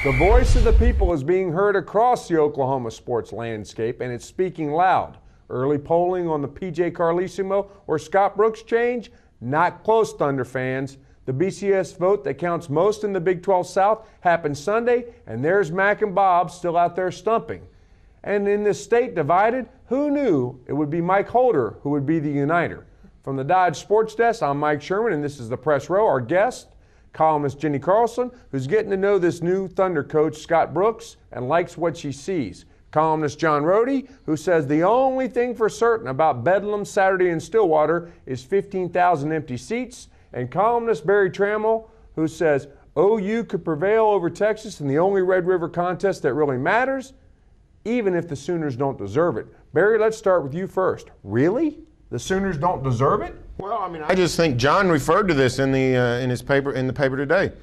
The voice of the people is being heard across the Oklahoma sports landscape, and it's speaking loud. Early polling on the PJ Carlesimo or Scott Brooks change? Not close, Thunder fans. The BCS vote that counts most in the Big 12 South happened Sunday, and there's Mac and Bob still out there stumping. And in this state divided, who knew it would be Mike Holder who would be the uniter? From the Dodge Sports Desk, I'm Mike Sherman, and this is the Press Row. Our guest, columnist Jenny Carlson, who's getting to know this new Thunder coach, Scott Brooks, and likes what she sees. Columnist John Rohde, who says the only thing for certain about Bedlam Saturday in Stillwater is 15,000 empty seats. And columnist Barry Trammell, who says OU could prevail over Texas in the only Red River contest that really matters, even if the Sooners don't deserve it. Barry, let's start with you first. Really? The Sooners don't deserve it? Well, I mean, I just think John referred to this in the paper today.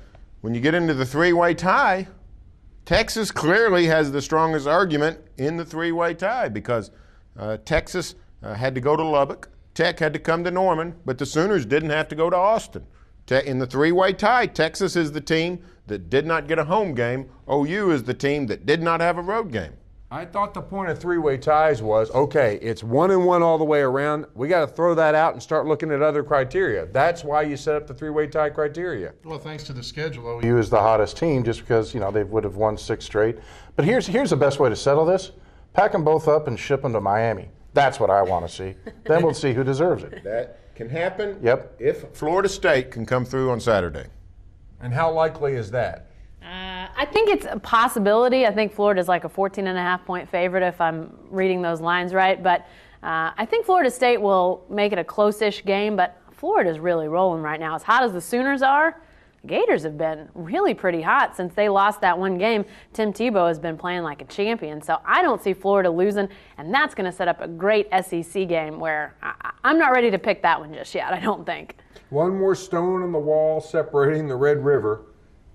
When you get into the three-way tie, Texas clearly has the strongest argument in the three-way tie because Texas had to go to Lubbock, Tech had to come to Norman, but the Sooners didn't have to go to Austin. In the three-way tie, Texas is the team that did not get a home game. OU is the team that did not have a road game. I thought the point of three-way ties was, okay, it's 1-1 all the way around. We got to throw that out and start looking at other criteria. That's why you set up the three-way tie criteria. Well, thanks to the schedule, OU is the hottest team just because, they would have won 6 straight. But here's the best way to settle this. Pack them both up and ship them to Miami. That's what I want to see. Then we'll see who deserves it. That can happen. Yep. If Florida State can come through on Saturday. And how likely is that? I think it's a possibility. I think Florida's like a 14.5-point favorite if I'm reading those lines right. But I think Florida State will make it a close-ish game. But Florida's really rolling right now. As hot as the Sooners are, the Gators have been really pretty hot since they lost that one game. Tim Tebow has been playing like a champion. So I don't see Florida losing, and that's going to set up a great SEC game where I'm not ready to pick that one just yet, I don't think. One more stone on the wall separating the Red River.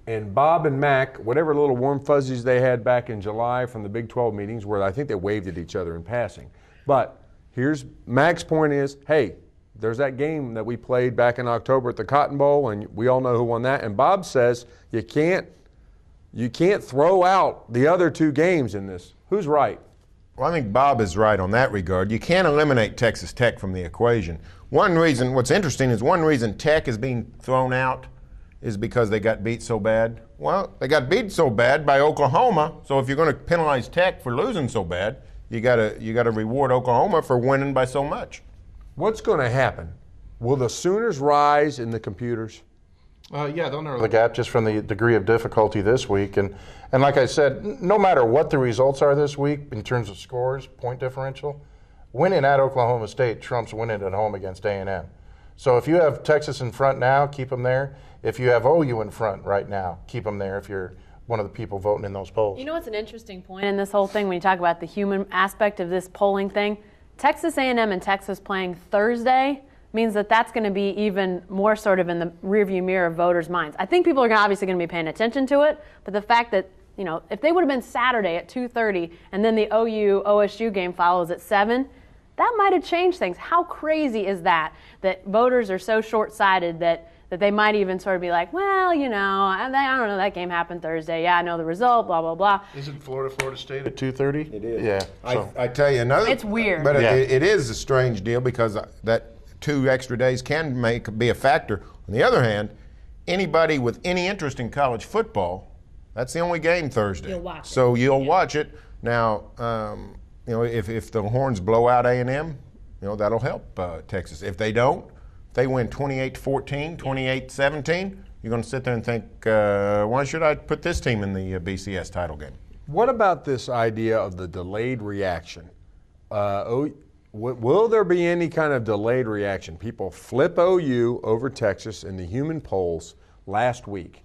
And Bob and Mac, whatever little warm fuzzies they had back in July from the Big 12 meetings, where I think they waved at each other in passing. But here's Mac's point is, hey, there's that game that we played back in October at the Cotton Bowl, and we all know who won that. And Bob says you can't throw out the other 2 games in this. Who's right? Well, I think Bob is right on that regard. You can't eliminate Texas Tech from the equation. What's interesting is one reason Tech is being thrown out is because they got beat so bad. Well, they got beat so bad by Oklahoma, so if you're going to penalize Tech for losing so bad, you got to reward Oklahoma for winning by so much. What's going to happen? Will the Sooners rise in the computers? Yeah, they'll narrow the gap just from the degree of difficulty this week. And like I said, no matter what the results are this week in terms of scores, point differential, winning at Oklahoma State trumps winning at home against A&M. So if you have Texas in front now, keep them there. If you have OU in front right now, keep them there if you're one of the people voting in those polls. You know what's an interesting point in this whole thing when you talk about the human aspect of this polling thing? Texas A&M and Texas playing Thursday means that that's going to be even more sort of in the rearview mirror of voters' minds. I think people are obviously going to be paying attention to it, but the fact that, if they would have been Saturday at 2:30 and then the OU-OSU game follows at 7, that might have changed things. How crazy is that voters are so short-sighted that they might even sort of be like, well, I don't know, that game happened Thursday. Yeah, I know the result, blah, blah, blah. Isn't Florida State at 2:30? It is. Yeah. So. I tell you another. It's weird. But it is a strange deal because that 2 extra days can be a factor. On the other hand, anybody with any interest in college football, that's the only game Thursday. You'll watch it. So you'll watch it. Now, if the Horns blow out A&M, that'll help Texas. If they don't, if they win 28-14, 28-17, you're going to sit there and think, why should I put this team in the BCS title game? What about this idea of the delayed reaction? Will there be any kind of delayed reaction? People flip OU over Texas in the human polls last week.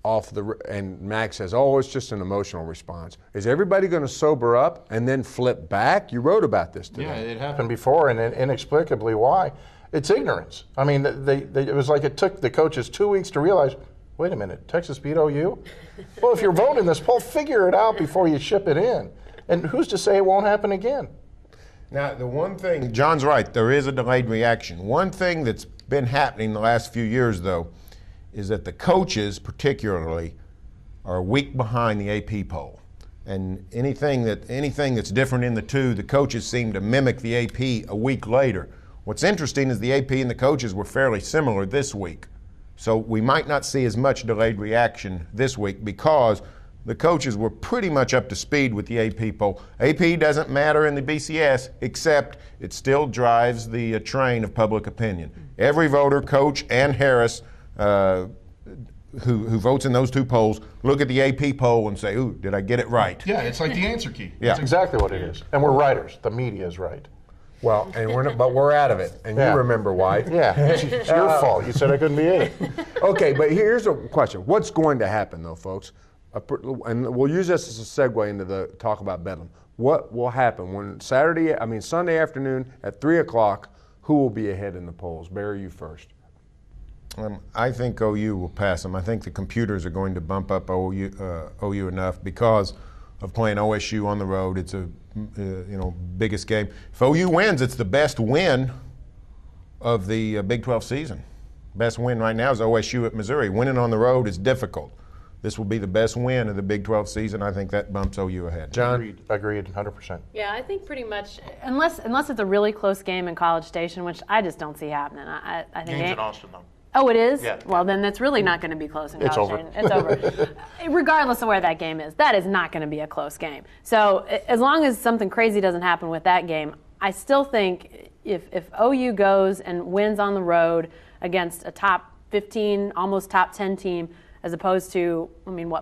And Max says, it's just an emotional response. Is everybody going to sober up and then flip back? You wrote about this today. Yeah, it happened before, and inexplicably why. It's ignorance. I mean, it was like it took the coaches 2 weeks to realize, wait a minute, Texas beat OU? Well, if you're voting this poll, figure it out before you ship it in. And who's to say it won't happen again? Now, the one thing, John's right, there is a delayed reaction. One thing that's been happening the last few years, though, is that the coaches particularly are a week behind the AP poll. And anything that's different in the two, the coaches seem to mimic the AP a week later. What's interesting is the AP and the coaches were fairly similar this week. So we might not see as much delayed reaction this week because the coaches were pretty much up to speed with the AP poll. AP doesn't matter in the BCS, except it still drives the train of public opinion. Every voter, coach, and Harris, who votes in those two polls, look at the AP poll and say, ooh, did I get it right? Yeah, it's like the answer key. Yeah. That's exactly what it is. And we're writers. The media is right. Well, and we're out of it, and Yeah. you remember why. Yeah, it's your fault. You said I couldn't be in it. Okay, but here's a question. What's going to happen, though, folks? And we'll use this as a segue into the talk about Bedlam. What will happen when Sunday afternoon at 3 o'clock, who will be ahead in the polls? Barry, you first. I think OU will pass them. I think the computers are going to bump up OU enough because of playing OSU on the road. It's a biggest game. If OU wins, it's the best win of the Big 12 season. Best win right now is OSU at Missouri. Winning on the road is difficult. This will be the best win of the Big 12 season. I think that bumps OU ahead. John? Agreed, 100%. Yeah, I think pretty much, unless it's a really close game in College Station, which I just don't see happening. I think Game's in Austin, though. Oh, it is? Yeah. Well, then that's really not going to be close in It's College over. Station. It's over. Regardless of where that game is, that is not going to be a close game. So as long as something crazy doesn't happen with that game, I still think if OU goes and wins on the road against a top 15, almost top 10 team, as opposed to,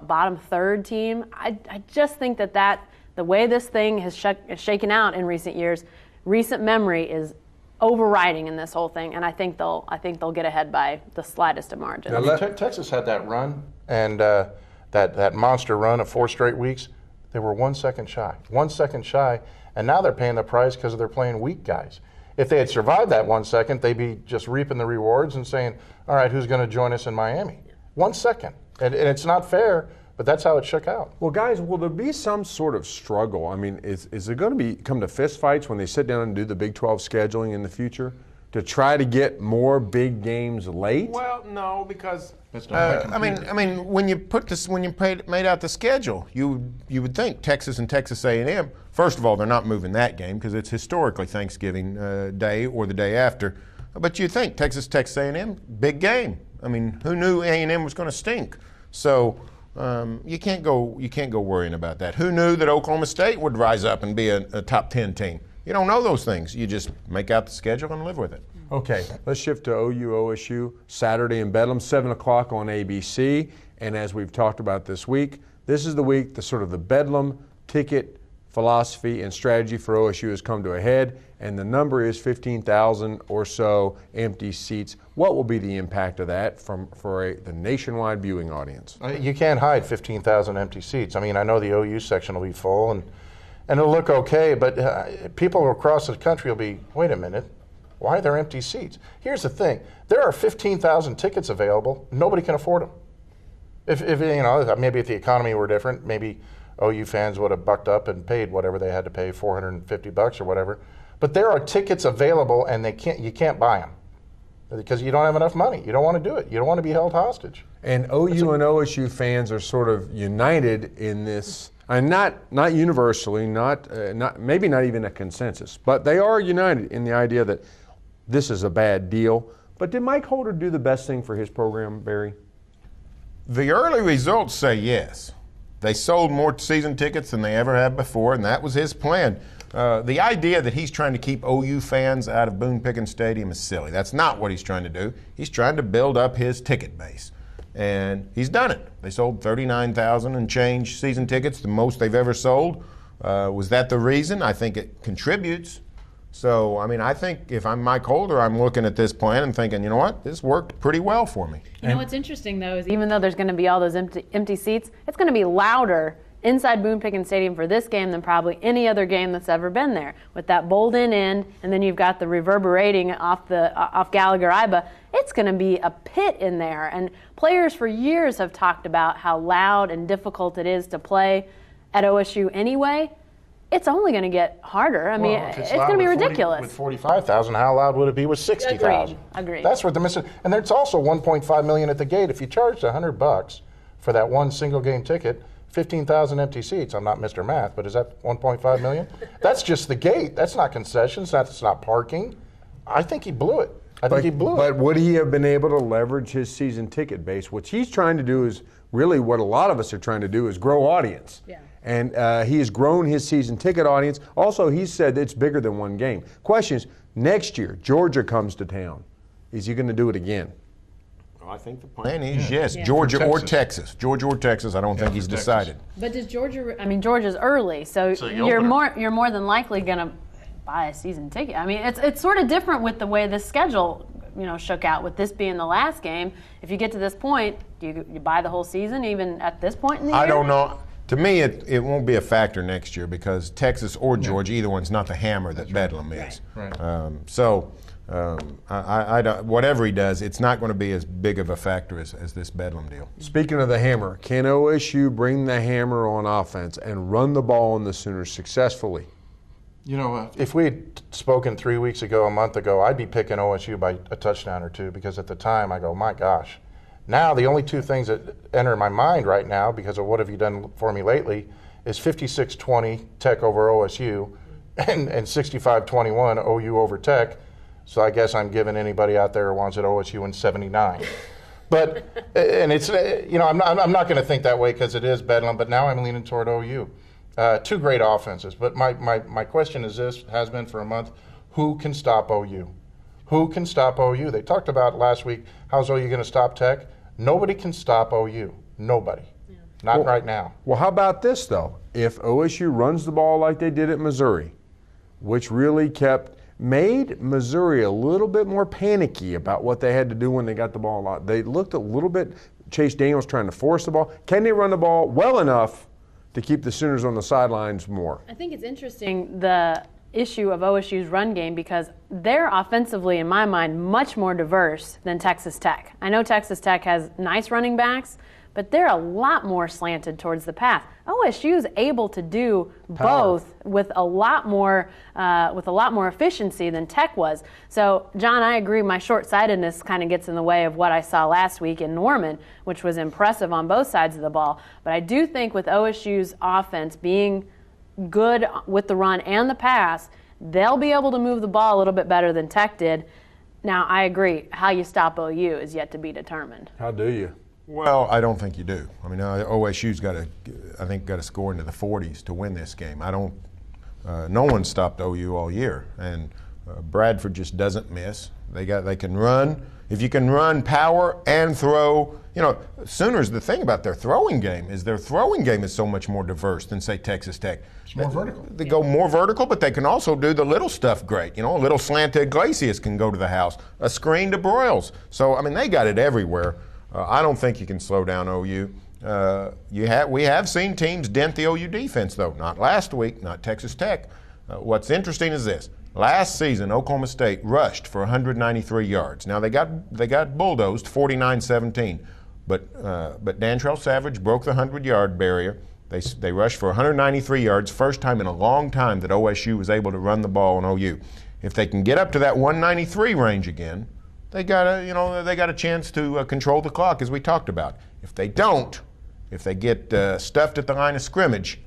bottom third team, I just think that the way this thing has shaken out in recent years, recent memory is overriding in this whole thing, and I think they'll get ahead by the slightest of margins. Texas had that run, and that monster run of 4 straight weeks. They were 1 second shy. 1 second shy, and now they're paying the price because they're playing weak guys. If they had survived that 1 second, they'd be just reaping the rewards and saying, all right, who's going to join us in Miami? 1 second. And it's not fair, but that's how it shook out. Well, guys, will there be some sort of struggle? Is it going to come to fist fights when they sit down and do the Big 12 scheduling in the future to try to get more big games late? Well, no, because when you made out the schedule, you would think Texas and Texas A&M. First of all, they're not moving that game because it's historically Thanksgiving Day or the day after. But you think Texas A&M, big game. Who knew A&M was going to stink? So you can't go worrying about that. Who knew that Oklahoma State would rise up and be a top 10 team? You don't know those things. You just make out the schedule and live with it. Okay, let's shift to OU OSU Saturday in Bedlam, 7 o'clock on ABC. And as we've talked about this week, this is the week the Bedlam ticket philosophy and strategy for OSU has come to a head, and the number is 15,000 or so empty seats. What will be the impact of that for the nationwide viewing audience? You can't hide 15,000 empty seats. I know the OU section will be full, and it'll look okay, but people across the country will be, wait a minute, why are there empty seats? Here's the thing. There are 15,000 tickets available. Nobody can afford them. If maybe if the economy were different, maybe OU fans would have bucked up and paid whatever they had to pay, $450 or whatever. But there are tickets available, and you can't buy them because you don't have enough money. You don't want to do it. You don't want to be held hostage. And OU and OSU fans are sort of united in this, and not universally, maybe not even a consensus, but they are united in the idea that this is a bad deal. But did Mike Holder do the best thing for his program, Barry? The early results say yes. They sold more season tickets than they ever have before, and that was his plan. The idea that he's trying to keep OU fans out of Boone Pickens Stadium is silly. That's not what he's trying to do. He's trying to build up his ticket base, and he's done it. They sold 39,000 and change season tickets, the most they've ever sold. Was that the reason? I think it contributes. So, I think if I'm Mike Holder, I'm looking at this plan and thinking, you know what, this worked pretty well for me. You know what's interesting, though, is even though there's going to be all those empty seats, it's going to be louder inside Boone Pickens Stadium for this game than probably any other game that's ever been there. With that bowled-in end, and then you've got the reverberating off Gallagher-Iba, it's going to be a pit in there. And players for years have talked about how loud and difficult it is to play at OSU anyway. It's only going to get harder. It's going to be ridiculous. With 45,000, how loud would it be with 60,000? Agreed. That's what they're missing. And there's also $1.5 million at the gate. If you charged $100 for that one single game ticket, 15,000 empty seats. I'm not Mr. Math, but is that 1.5 million? That's just the gate. That's not concessions. That's not parking. I think he blew it. I think he blew it. But would he have been able to leverage his season ticket base? What he's trying to do is really what a lot of us are trying to do is grow audience. Yeah. And he has grown his season ticket audience. Also, he said it's bigger than one game. Question is, next year, Georgia comes to town. Is he going to do it again? I think the plan is yes, Georgia or Texas. Georgia or Texas. I don't think he's decided. But does Georgia? I mean, Georgia's early, so you're more than likely going to buy a season ticket. I mean, it's sort of different with the way the schedule shook out. With this being the last game, if you get to this point, do you buy the whole season even at this point in the year? I don't know. To me, it won't be a factor next year because Texas or Georgia, either one's not the hammer that Bedlam is. Right. I don't, whatever he does, it's not going to be as big of a factor as this Bedlam deal. Speaking of the hammer, can OSU bring the hammer on offense and run the ball on the Sooners successfully? If we had spoken 3 weeks ago, a month ago, I'd be picking OSU by a touchdown or two because at the time I go, my gosh. Now the only two things that enter my mind right now because of what have you done for me lately is 56-20 Tech over OSU and 65-21 OU over Tech. So I guess I'm giving anybody out there who wants it OSU in 79. But, and it's, I'm not going to think that way because it is Bedlam, but now I'm leaning toward OU. Two great offenses. But my question is this, has been for a month, who can stop OU? Who can stop OU? They talked about last week, how's OU going to stop Tech? Nobody can stop OU. Nobody. Yeah. Not right now. Well, how about this, though? If OSU runs the ball like they did at Missouri, which really made Missouri a little bit more panicky about what they had to do when they got the ball a lot. They looked a little bit, Chase Daniels trying to force the ball. Can they run the ball well enough to keep the Sooners on the sidelines more? I think it's interesting, the issue of OSU's run game, because they're offensively, in my mind, much more diverse than Texas Tech. I know Texas Tech has nice running backs, but they're a lot more slanted towards the pass. OSU's able to do both with a lot more efficiency than Tech was. So, John, I agree. My short-sightedness kind of gets in the way of what I saw last week in Norman, which was impressive on both sides of the ball. But I do think with OSU's offense being good with the run and the pass, they'll be able to move the ball a little bit better than Tech did. Now, I agree. How you stop OU is yet to be determined. How do you? Well, I don't think you do. I mean, OSU's got to score into the 40s to win this game. No one stopped OU all year, and Bradford just doesn't miss. They can run. If you can run, power, and throw, Sooners, the thing about their throwing game is so much more diverse than, say, Texas Tech. It's more vertical. They go more vertical, but they can also do the little stuff great. A little slant to Iglesias can go to the house, a screen to Broyles. So, I mean, they got it everywhere. I don't think you can slow down OU. We have seen teams dent the OU defense, though. Not last week, not Texas Tech. What's interesting is this. Last season, Oklahoma State rushed for 193 yards. Now, they got bulldozed 49-17. But Dantrell Savage broke the 100-yard barrier. They rushed for 193 yards, first time in a long time that OSU was able to run the ball on OU. If they can get up to that 193 range again, they got a chance to control the clock, as we talked about. If they don't, if they get stuffed at the line of scrimmage,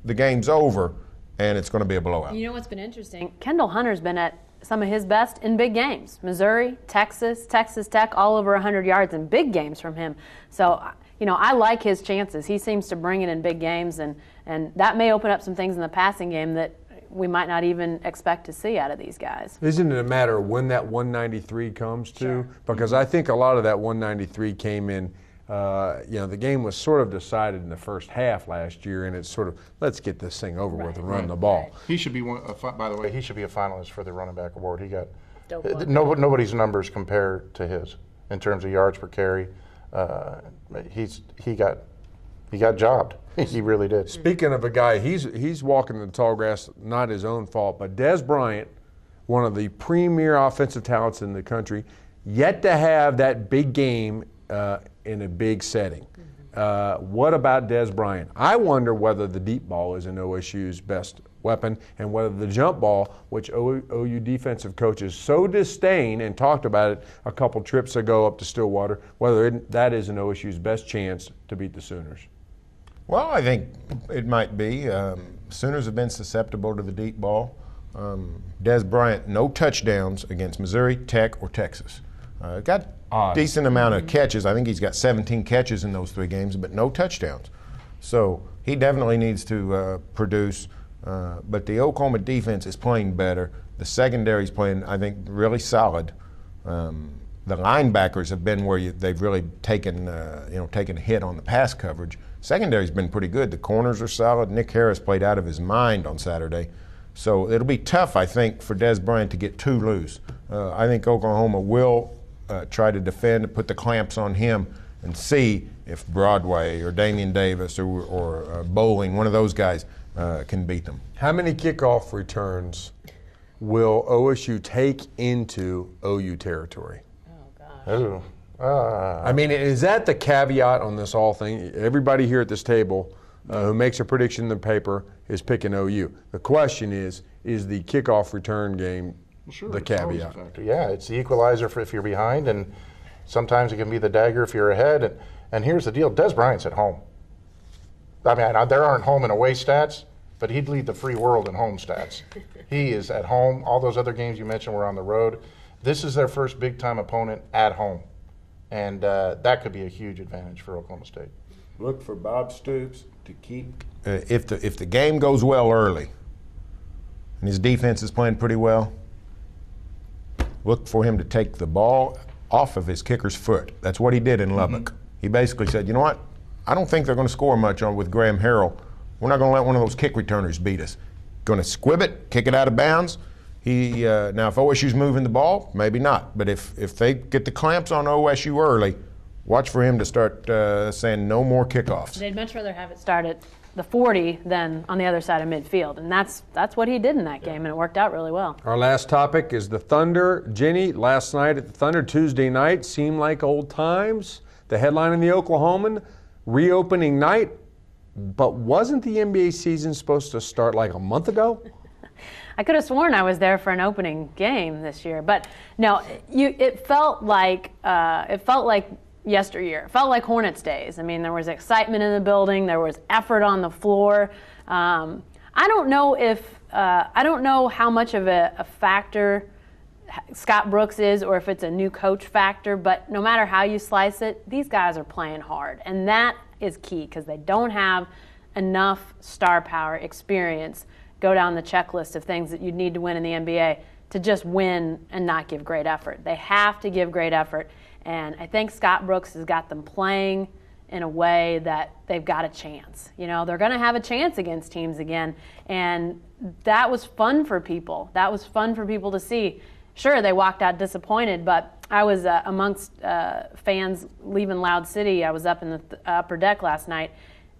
the game's over, and it's going to be a blowout. You know what's been interesting? Kendall Hunter's been at some of his best in big games. Missouri, Texas, Texas Tech, all over 100 yards in big games from him. So, I like his chances. He seems to bring it in big games, and that may open up some things in the passing game that we might not even expect to see out of these guys. Isn't it a matter of when that 193 comes to? Sure. Because I think a lot of that 193 came in, the game was sort of decided in the first half last year, and it's sort of, let's get this thing over with and run the ball. He should be by the way, he should be a finalist for the running back award. He got Dope. Nobody's numbers compare to his in terms of yards per carry. He got jobbed. He really did. Speaking of a guy, he's walking in the tall grass, not his own fault, but Dez Bryant, one of the premier offensive talents in the country, yet to have that big game in a big setting. What about Dez Bryant? I wonder whether the deep ball is in OSU's best weapon, and whether the jump ball, which OU defensive coaches so disdain and talked about it a couple trips ago up to Stillwater, whether that is an OSU's best chance to beat the Sooners. Well, I think it might be. Sooners have been susceptible to the deep ball. Des Bryant, no touchdowns against Missouri, Tech, or Texas. Got a decent amount of catches. I think he's got 17 catches in those 3 games, but no touchdowns. So he definitely needs to produce. But the Oklahoma defense is playing better. The secondary is playing, I think, really solid. The linebackers have been where they've really taken a hit on the pass coverage. Secondary's been pretty good. The corners are solid. Nick Harris played out of his mind on Saturday. So it'll be tough, I think, for Des Bryant to get too loose. I think Oklahoma will try to defend and put the clamps on him and see if Broadway or Damian Davis or Bowling, one of those guys, can beat them. How many kickoff returns will OSU take into OU territory? Ooh. I mean, is that the caveat on this whole thing? Everybody here at this table who makes a prediction in the paper is picking OU. The question is the kickoff return game the caveat? Yeah, it's the equalizer for if you're behind, and sometimes it can be the dagger if you're ahead. And here's the deal, Des Bryant's at home. I mean, there aren't home and away stats, but he'd lead the free world in home stats. He is at home. All those other games you mentioned were on the road. This is their first big-time opponent at home, and that could be a huge advantage for Oklahoma State. Look for Bob Stoops to keep. If the game goes well early, and his defense is playing pretty well, look for him to take the ball off of his kicker's foot. That's what he did in Lubbock. Mm-hmm. He basically said, you know what? I don't think they're going to score much with Graham Harrell. We're not going to let one of those kick returners beat us. Going to squib it, kick it out of bounds. Now, if OSU's moving the ball, maybe not. But if they get the clamps on OSU early, watch for him to start saying no more kickoffs. They'd much rather have it start at the 40 than on the other side of midfield. And that's what he did in that game, and it worked out really well. Our last topic is the Thunder. Jenny, last night at the Thunder, Tuesday night, seemed like old times. The headline in the Oklahoman, reopening night. But wasn't the NBA season supposed to start like a month ago? I could have sworn I was there for an opening game this year, but no. It felt like yesteryear. It felt like Hornets days. I mean, there was excitement in the building. There was effort on the floor. I don't know how much of a factor Scott Brooks is, or if it's a new coach factor. But no matter how you slice it, these guys are playing hard, and that is key because they don't have enough star power experience. Go down the checklist of things that you need to win in the NBA to just win and not give great effort. They have to give great effort, and I think Scott Brooks has got them playing in a way that they've got a chance. You know, they're going to have a chance against teams again, and that was fun for people. That was fun for people to see. Sure, they walked out disappointed, but I was amongst fans leaving Loud City. I was up in the upper deck last night,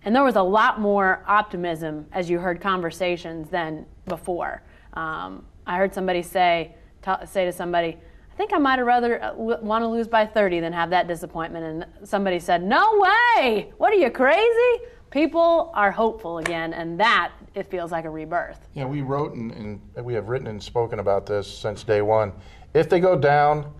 and there was a lot more optimism as you heard conversations than before. I heard somebody say to somebody, I think I might have rather want to lose by 30 than have that disappointment. And somebody said, no way! What are you, crazy? People are hopeful again, and that, it feels like a rebirth. Yeah, we wrote and we have written and spoken about this since day one. If they go down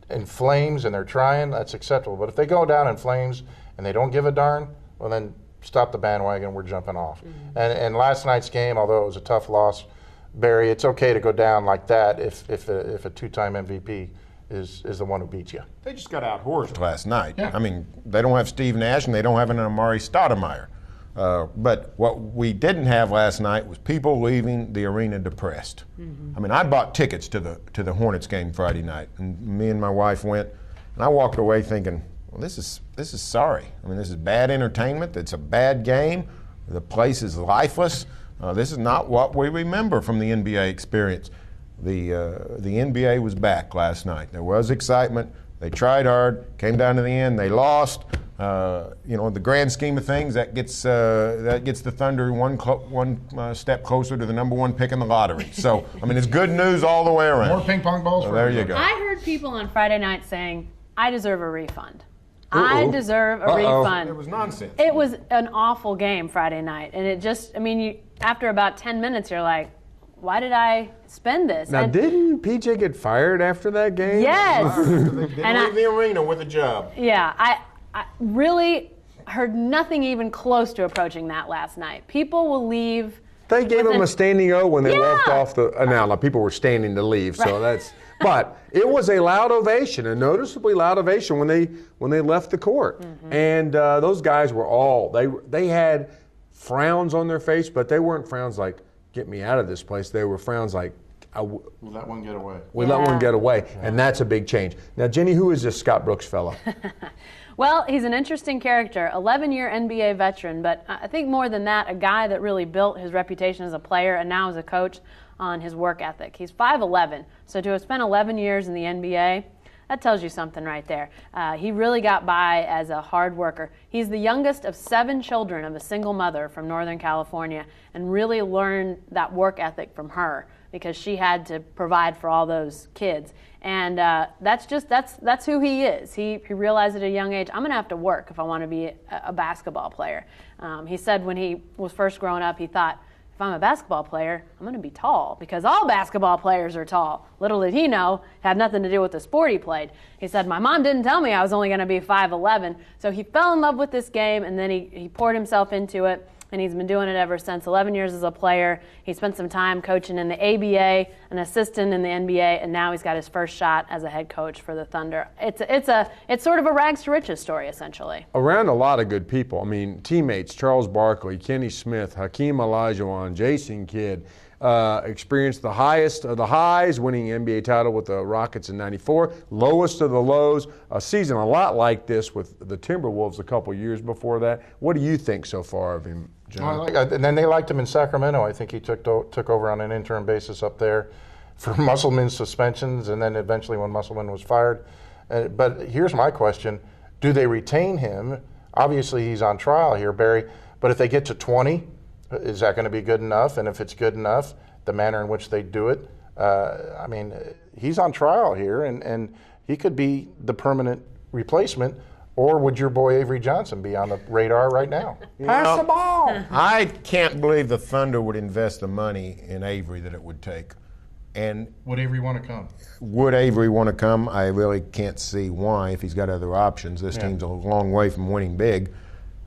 in flames and they're trying, that's acceptable. But if they go down in flames and they don't give a darn, well then stop the bandwagon, we're jumping off. Mm-hmm. And last night's game, although it was a tough loss, Barry, it's okay to go down like that if a two-time MVP is the one who beats you. They just got out-horsed last night. Yeah. I mean, they don't have Steve Nash and they don't have an Amari Stoudemire. But what we didn't have last night was people leaving the arena depressed. Mm-hmm. I mean, I bought tickets to the Hornets game Friday night, and me and my wife went, and I walked away thinking, well, this is sorry. I mean, this is bad entertainment. It's a bad game. The place is lifeless. This is not what we remember from the NBA experience. The NBA was back last night. There was excitement. They tried hard, came down to the end. They lost. In the grand scheme of things, that gets the Thunder one step closer to the number one pick in the lottery. So, I mean, it's good news all the way around. More ping pong balls. So there you go. I heard people on Friday night saying, I deserve a refund. I deserve a refund. It was nonsense. It was an awful game Friday night, and it just, I mean, after about 10 minutes, you're like, why did I spend this? Now, didn't PJ get fired after that game? Yes. They didn't leave the arena with a job. Yeah, I really heard nothing even close to approaching that last night. People will leave. They gave him a standing O when they Yeah. walked off the. Now people were standing to leave, so that's. But it was a loud ovation, a noticeably loud ovation when they left the court, and those guys were all they had frowns on their face, but they weren't frowns like "get me out of this place." They were frowns like We'll let one get away. we let one get away, and that's a big change. Now, Jenny, who is this Scott Brooks fellow? Well, he's an interesting character, 11-year NBA veteran, but I think more than that, a guy that really built his reputation as a player and now as a coach on his work ethic. He's 5'11", so to have spent 11 years in the NBA, that tells you something right there. He really got by as a hard worker. He's the youngest of 7 children of a single mother from Northern California and really learned that work ethic from her because she had to provide for all those kids. And that's who he is. He realized at a young age, I'm going to have to work if I want to be a basketball player. He said when he was first growing up, he thought, if I'm a basketball player, I'm going to be tall because all basketball players are tall. Little did he know, it had nothing to do with the sport he played. He said, my mom didn't tell me I was only going to be 5'11". So he fell in love with this game, and then he poured himself into it, and he's been doing it ever since. 11 years as a player. He spent some time coaching in the ABA, an assistant in the NBA, and now he's got his first shot as a head coach for the Thunder. It's sort of a rags to riches story, essentially. Around a lot of good people. I mean, teammates, Charles Barkley, Kenny Smith, Hakeem Olajuwon, Jason Kidd, experienced the highest of the highs, winning NBA title with the Rockets in '94, lowest of the lows, a season a lot like this with the Timberwolves a couple years before that. What do you think so far of him, John? And then they liked him in Sacramento. I think he took over on an interim basis up there for Musselman's suspensions, and then eventually when Musselman was fired. But here's my question. Do they retain him? Obviously he's on trial here, Barry, but if they get to 20, is that going to be good enough? And if it's good enough, the manner in which they do it, I mean, he's on trial here, and he could be the permanent replacement. Or would your boy Avery Johnson be on the radar right now? Pass the ball. I can't believe the Thunder would invest the money in Avery that it would take. And Would Avery want to come? would Avery want to come? I really can't see why if he's got other options. This team's a long way from winning big.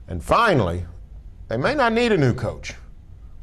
And finally, they may not need a new coach.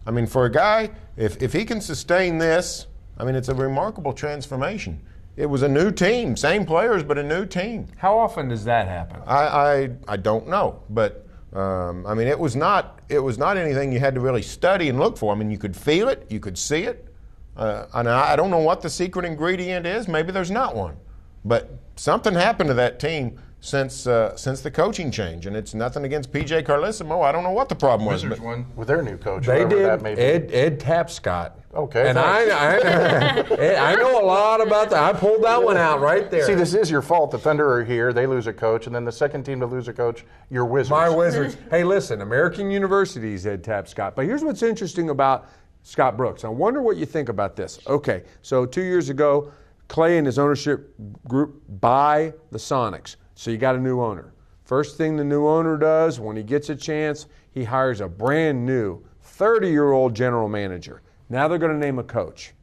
I mean, for a guy, if he can sustain this, I mean, it's a remarkable transformation. It was a new team, same players, but a new team. How often does that happen? I don't know, but I mean, it was not anything you had to really study and look for. I mean, you could feel it, you could see it, and I don't know what the secret ingredient is. Maybe there's not one, but something happened to that team since the coaching change, and it's nothing against PJ Carlesimo. I don't know what the problem was. Wizards won with their new coach. They whoever did. That may be. Ed Tapscott. Okay, And thanks. I know a lot about that. I pulled that one out right there. See, this is your fault. The Thunder are here. They lose a coach, and then the second team to lose a coach, your Wizards. My Wizards. Hey, listen, American University's Ed Tapscott. But here's what's interesting about Scott Brooks. I wonder what you think about this. Okay, so 2 years ago, Clay and his ownership group buy the Sonics. So you got a new owner. First thing the new owner does when he gets a chance, he hires a brand new 30-year-old general manager. Now they're going to name a coach.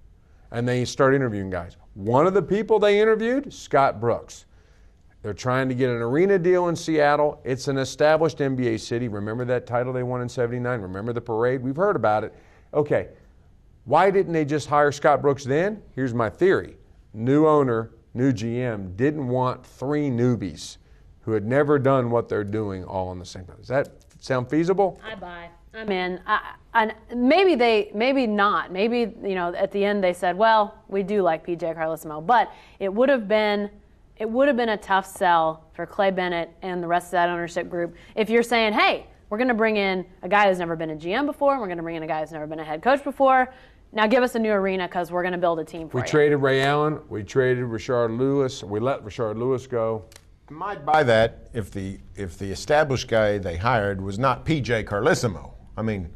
And they start interviewing guys. One of the people they interviewed, Scott Brooks. They're trying to get an arena deal in Seattle. It's an established NBA city. Remember that title they won in '79? Remember the parade? We've heard about it. Okay, why didn't they just hire Scott Brooks then? Here's my theory. New owner, new GM didn't want 3 newbies who had never done what they're doing all on the same time. Does that sound feasible? I buy. I'm in. Maybe not. Maybe, at the end they said, well, we do like PJ Carlesimo. But it would have been a tough sell for Clay Bennett and the rest of that ownership group if you're saying, hey, we're going to bring in a guy who's never been a GM before, and we're going to bring in a guy who's never been a head coach before. Now give us a new arena because we're going to build a team for you. We traded Ray Allen. We traded Rashard Lewis. We let Rashard Lewis go. I might buy that if the established guy they hired was not PJ Carlesimo. I mean,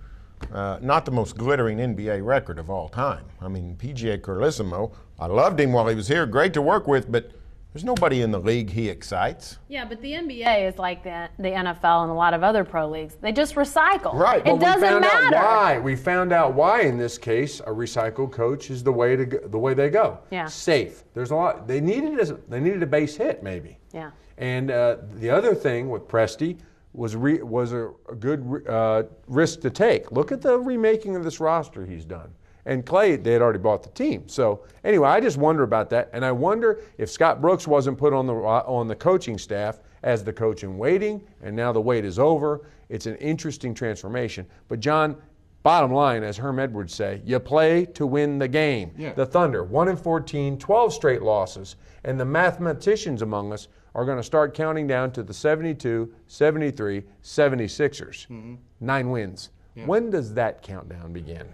not the most glittering NBA record of all time. I mean, PJ Carlesimo, I loved him while he was here, great to work with, but There's nobody in the league he excites. Yeah, but the NBA is like the NFL and a lot of other pro leagues. They just recycle. Right. It doesn't matter. Why. We found out why in this case a recycled coach is the way they go. Yeah. Safe. There's a lot. They needed a base hit maybe. Yeah. And the other thing with Presti was a good risk to take. Look at the remaking of this roster he's done. And Clay, they had already bought the team. So anyway, I just wonder about that, and I wonder if Scott Brooks wasn't put on the coaching staff as the coach in waiting, and now the wait is over. It's an interesting transformation. But John, bottom line, as Herm Edwards say, you play to win the game. Yeah. The Thunder, 1-14, 12 straight losses, and the mathematicians among us are going to start counting down to the 72, 73, 76ers. 9 wins. Yeah. When does that countdown begin?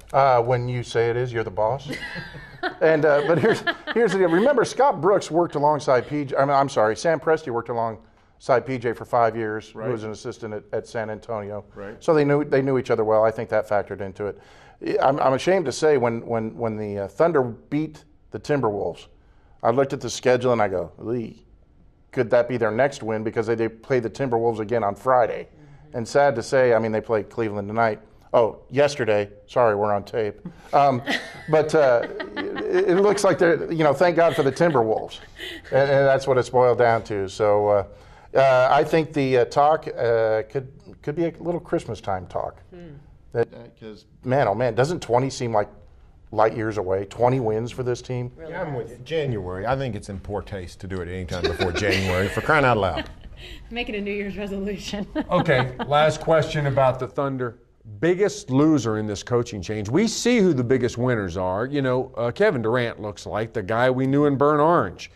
When you say it is, you're the boss. And but here's the deal. Remember, Scott Brooks worked alongside PJ. I'm sorry, Sam Presti worked alongside PJ for 5 years. Right. Who was an assistant at San Antonio. Right. So they knew each other well. I think that factored into it. I'm ashamed to say when the Thunder beat the Timberwolves, I looked at the schedule and I go, Lee, could that be their next win? Because they play the Timberwolves again on Friday. And sad to say, I mean, they play Cleveland tonight. Oh, yesterday. Sorry, we're on tape. But it looks like they're, thank God for the Timberwolves. And that's what it's boiled down to. So I think the talk could be a little Christmas time talk. Because, man, oh, man, doesn't 20 seem like light years away? 20 wins for this team? Really I'm with you. January. I think it's in poor taste to do it any time before January, for crying out loud. Make it a New Year's resolution. Okay, last question about the Thunder. Biggest loser in this coaching change. We see who the biggest winners are. Kevin Durant looks like the guy we knew in Burnt Orange.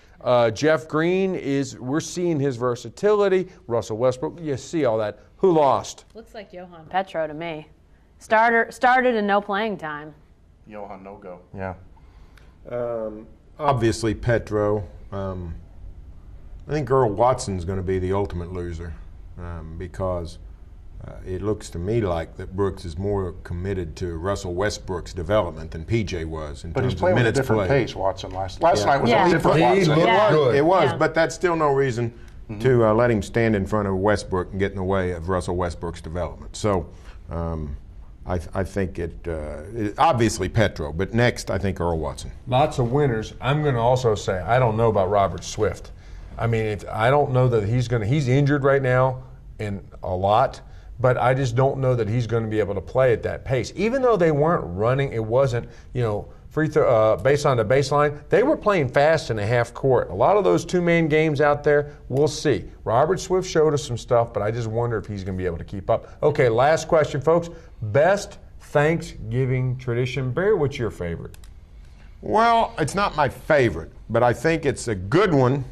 Jeff Green we're seeing his versatility. Russell Westbrook, you see all that. Who lost? Looks like Johan Petro to me. Started in no playing time. Johan no-go. Yeah. Obviously, Petro. I think Earl Watson's going to be the ultimate loser because it looks to me like that Brooks is more committed to Russell Westbrook's development than PJ was. But he's playing at a different pace, Watson. Last night was a different Watson. He looked good. It was, but that's still no reason to let him stand in front of Westbrook and get in the way of Russell Westbrook's development. So I think it obviously Petro, but next I think Earl Watson. Lots of winners. I'm going to also say I don't know about Robert Swift. I mean, I don't know that he's injured right now in a lot, but I just don't know that he's going to be able to play at that pace. Even though they weren't running, it wasn't, free throw, based on the baseline, they were playing fast in a half court. A lot of those two-man games out there, we'll see. Robert Swift showed us some stuff, but I just wonder if he's going to be able to keep up. Okay, last question, folks. Best Thanksgiving tradition. Barry, what's your favorite? Well, it's not my favorite, but I think it's a good one,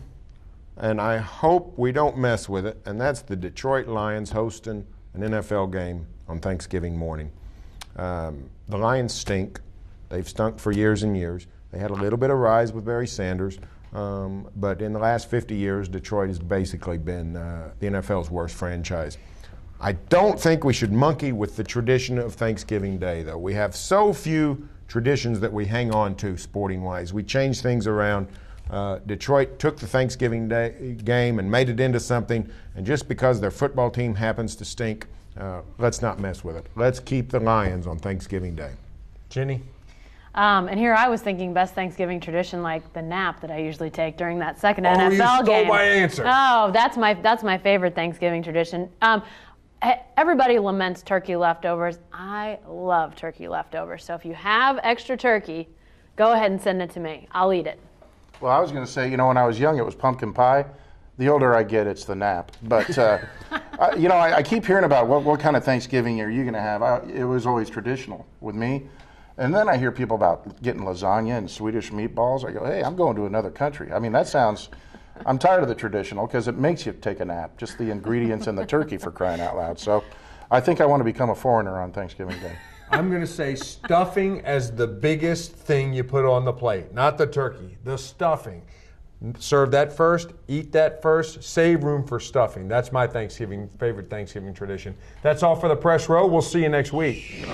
and I hope we don't mess with it, and that's the Detroit Lions hosting an NFL game on Thanksgiving morning. The Lions stink. They've stunk for years and years. They had a little bit of rise with Barry Sanders, but in the last 50 years, Detroit has basically been the NFL's worst franchise. I don't think we should monkey with the tradition of Thanksgiving Day, though. We have so few traditions that we hang on to sporting-wise. We change things around. Detroit took the Thanksgiving Day game and made it into something, and just because their football team happens to stink, let's not mess with it. Let's keep the Lions on Thanksgiving Day. Jenny? And here I was thinking best Thanksgiving tradition, like the nap that I usually take during that second NFL you game. stole my answer. Oh, that's my favorite Thanksgiving tradition. Everybody laments turkey leftovers. I love turkey leftovers. So if you have extra turkey, go ahead and send it to me. I'll eat it. Well, I was going to say, when I was young, it was pumpkin pie. The older I get, it's the nap. But, I keep hearing about what kind of Thanksgiving are you going to have. It was always traditional with me. And then I hear people about getting lasagna and Swedish meatballs. I go, hey, I'm going to another country. I mean, I'm tired of the traditional because it makes you take a nap, just the ingredients and the turkey, for crying out loud. So I think I want to become a foreigner on Thanksgiving Day. I'm going to say stuffing as the biggest thing you put on the plate, not the turkey, the stuffing. Serve that first, eat that first, save room for stuffing. That's my favorite Thanksgiving tradition. That's all for the Press Row. We'll see you next week.